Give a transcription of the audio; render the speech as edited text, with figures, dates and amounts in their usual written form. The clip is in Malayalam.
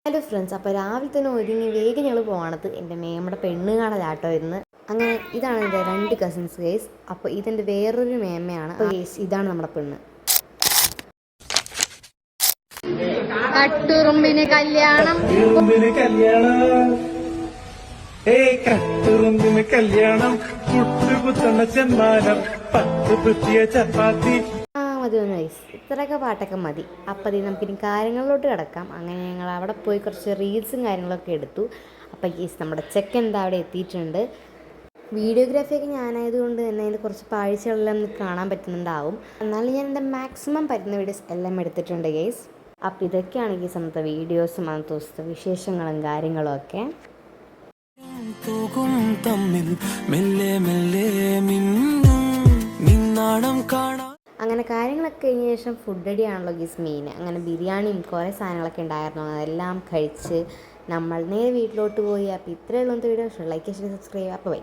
ഹലോ ഫ്രണ്ട്സ്, അപ്പോൾ രാവിലെ തന്നെ ഒരുങ്ങി വേഗം ഞങ്ങൾ പോകണത് എൻ്റെ മേമ്മയുടെ പെണ്ണ് കാണലാട്ടോ ഇന്ന്. അങ്ങനെ ഇതാണ് എൻ്റെ 2 കസിൻസ് ഗൈസ്. അപ്പോൾ ഇതെൻ്റെ വേറൊരു മേമ്മയാണ്. അപ്പോൾ ഗൈസ് ഇതാണ് നമ്മുടെ പെണ്ണ്. കട്ടുറുമ്പിന് കല്യാണം, കട്ടുറുമ്പിന് കല്യാണം, കുട്ടുകുത്തണ ചെമ്മാനം, 10 പൃഥ്വിയ ചപ്പാത്തി. മതി ഒന്ന് ഗൈസ്, ഇത്രയൊക്കെ പാട്ടൊക്കെ മതി. അപ്പോൾ നമുക്കിനി കാര്യങ്ങളിലോട്ട് കിടക്കാം. അങ്ങനെ ഞങ്ങൾ അവിടെ പോയി കുറച്ച് റീൽസും കാര്യങ്ങളൊക്കെ എടുത്തു. അപ്പോൾ ഗൈസ് നമ്മുടെ ചെക്കൻ എന്താ അവിടെ എത്തിയിട്ടുണ്ട്. വീഡിയോഗ്രാഫിയൊക്കെ ഞാനായതുകൊണ്ട് തന്നെ അതിൽ കുറച്ച് പാഴ്ചകളെല്ലാം കാണാൻ പറ്റുന്നുണ്ടാവും. എന്നാലും ഞാൻ എൻ്റെ മാക്സിമം പറ്റുന്ന വീഡിയോസ് എല്ലാം എടുത്തിട്ടുണ്ട് ഗൈസ്. അപ്പോൾ ഇതൊക്കെയാണ് ഗൈസ് അന്നത്തെ വീഡിയോസും അന്നത്തെ ദിവസത്തെ വിശേഷങ്ങളും കാര്യങ്ങളും ഒക്കെ. അങ്ങനെ കാര്യങ്ങളൊക്കെ കഴിഞ്ഞ ശേഷം ഫുഡ് അടിയാണല്ലോ ഗീസ് മെയിൻ. അങ്ങനെ ബിരിയാണിയും കുറേ സാധനങ്ങളൊക്കെ ഉണ്ടായിരുന്നു. അതെല്ലാം കഴിച്ച് നമ്മൾ നേരെ വീട്ടിലോട്ട് പോയി. അപ്പോൾ ഇത്രയേ ഉള്ളൂ വീഡിയോ. Like, share, subscribe. അപ്പോൾ ബൈ.